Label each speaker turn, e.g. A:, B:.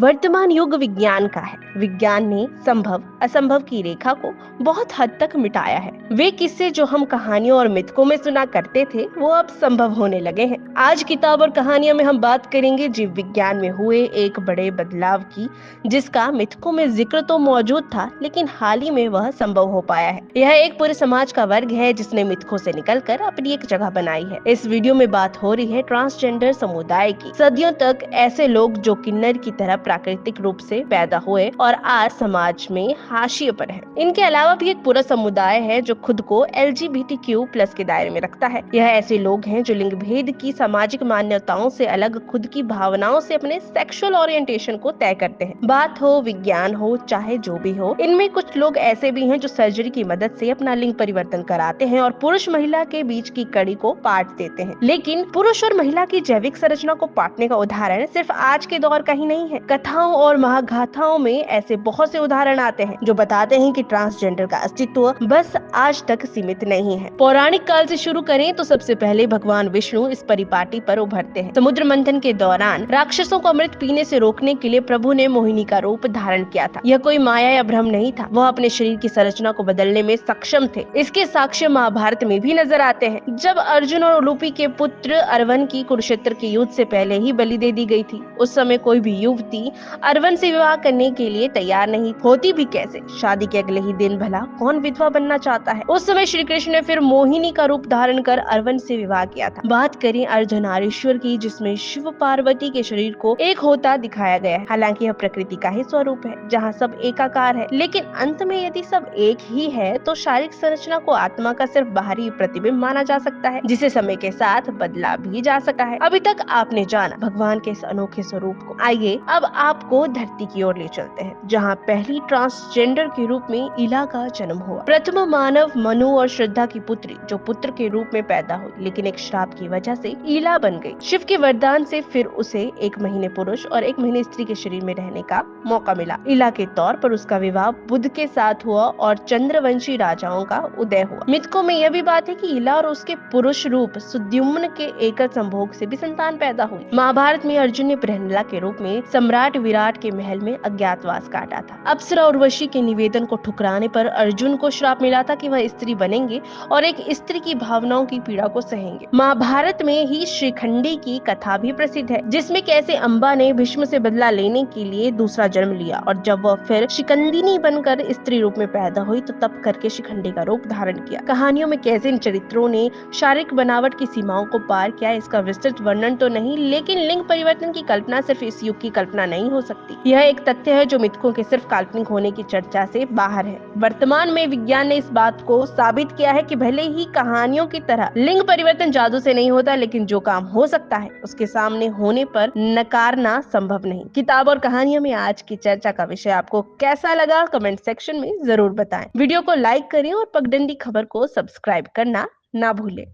A: वर्तमान युग विज्ञान का है। विज्ञान ने संभव असंभव की रेखा को बहुत हद तक मिटाया है। वे किस्से जो हम कहानियों और मिथकों में सुना करते थे वो अब संभव होने लगे हैं। आज किताब और कहानियों में हम बात करेंगे जीव विज्ञान में हुए एक बड़े बदलाव की, जिसका मिथकों में जिक्र तो मौजूद था लेकिन हाल ही में वह संभव हो पाया है। यह एक पूरे समाज का वर्ग है जिसने मिथकों से निकलकर अपनी एक जगह बनाई है। इस वीडियो में बात हो रही है ट्रांसजेंडर समुदाय की। सदियों तक ऐसे लोग जो किन्नर की तरह प्राकृतिक रूप से पैदा हुए और आज समाज में हाशिए पर हैं। इनके अलावा भी एक पूरा समुदाय है जो खुद को LGBTQ+ के दायरे में रखता है। यह ऐसे लोग हैं जो लिंग भेद की सामाजिक मान्यताओं से अलग खुद की भावनाओं से अपने सेक्सुअल ओरिएंटेशन को तय करते हैं। बात हो विज्ञान हो चाहे जो भी हो, इनमें कुछ लोग ऐसे भी हैं जो सर्जरी की मदद से अपना लिंग परिवर्तन कराते हैं और पुरुष महिला के बीच की कड़ी को पाट देते हैं। लेकिन पुरुष और महिला की जैविक संरचना को पाटने का उदाहरण सिर्फ आज के दौर का ही नहीं है। कथाओं और महागाथाओं में ऐसे बहुत से उदाहरण आते हैं जो बताते हैं कि ट्रांसजेंडर का अस्तित्व बस आज तक सीमित नहीं है। पौराणिक काल से शुरू करें तो सबसे पहले भगवान विष्णु इस परिपाटी पर उभरते हैं। समुद्र मंथन के दौरान राक्षसों को अमृत पीने से रोकने के लिए प्रभु ने मोहिनी का रूप धारण किया था। यह कोई माया या भ्रम नहीं था, वह अपने शरीर की संरचना को बदलने में सक्षम थे। इसके साक्ष्य महाभारत में भी नजर आते हैं, जब अर्जुन और उलूपी के पुत्र अरवन की कुरुक्षेत्र के युद्ध से पहले ही बलि दे दी गई थी। उस समय कोई भी युवती अरवन से विवाह करने के लिए तैयार नहीं होती भी कैसे। शादी के अगले ही दिन भला कौन विधवा बनना चाहता है। उस समय श्री कृष्ण ने फिर मोहिनी का रूप धारण कर अरवन से विवाह किया था। बात करें अर्धनारीश्वर की, जिसमें शिव पार्वती के शरीर को एक होता दिखाया गया है। हालांकि यह प्रकृति का ही स्वरूप है जहाँ सब एकाकार है, लेकिन अंत में यदि सब एक ही है तो शारीरिक संरचना को आत्मा का सिर्फ बाहरी प्रतिबिंब माना जा सकता है, जिसे समय के साथ बदला भी जा सका है। अभी तक आपने जाना भगवान के इस अनोखे स्वरूप को। आइए अब आपको धरती की ओर ले चलते हैं, जहाँ पहली ट्रांसजेंडर के रूप में इला का जन्म हुआ। प्रथम मानव मनु और श्रद्धा की पुत्री जो पुत्र के रूप में पैदा हुई, लेकिन एक श्राप की वजह से इला बन गई। शिव के वरदान से फिर उसे 1 महीने पुरुष और 1 महीने स्त्री के शरीर में रहने का मौका मिला। इला के तौर पर उसका विवाह बुध के साथ हुआ और चंद्रवंशी राजाओं का उदय हुआ। मिथकों में यह भी बात है कि इला और उसके पुरुष रूप सुद्युम्न के एकल संभोग से भी संतान पैदा हुई। महाभारत में अर्जुन ने बृहन्नला के रूप में सम्राट विराट के महल में अज्ञातवास काटा था। अप्सरा उर्वशी के निवेदन को ठुकराने पर अर्जुन को श्राप मिला था कि वह स्त्री बनेंगे और एक स्त्री की भावनाओं की पीड़ा को सहेंगे। महाभारत में ही श्रीखंडी की कथा भी प्रसिद्ध है, जिसमें कैसे अम्बा ने भीष्म से बदला लेने के लिए दूसरा जन्म लिया और जब वह फिर शिखंडिनी बनकर स्त्री रूप में पैदा हुई तो तब करके शिखंडी का रूप धारण किया। कहानियों में कैसे इन चरित्रों ने शारीरिक बनावट की सीमाओं को पार किया, इसका विस्तृत वर्णन तो नहीं, लेकिन लिंग परिवर्तन की कल्पना सिर्फ इस युग की कल्पना नहीं हो सकती। यह एक तथ्य है जो मिथकों के सिर्फ काल्पनिक होने की चर्चा से बाहर है। वर्तमान में विज्ञान ने इस बात को साबित किया है कि भले ही कहानियों की तरह लिंग परिवर्तन जादू से नहीं होता, लेकिन जो काम हो सकता है उसके सामने होने पर नकारना संभव नहीं। किताब और कहानियों में आज की चर्चा का विषय आपको कैसा लगा, कमेंट सेक्शन में जरूर बताएं। वीडियो को लाइक करें और पगडंडी खबर को सब्सक्राइब करना ना भूलें।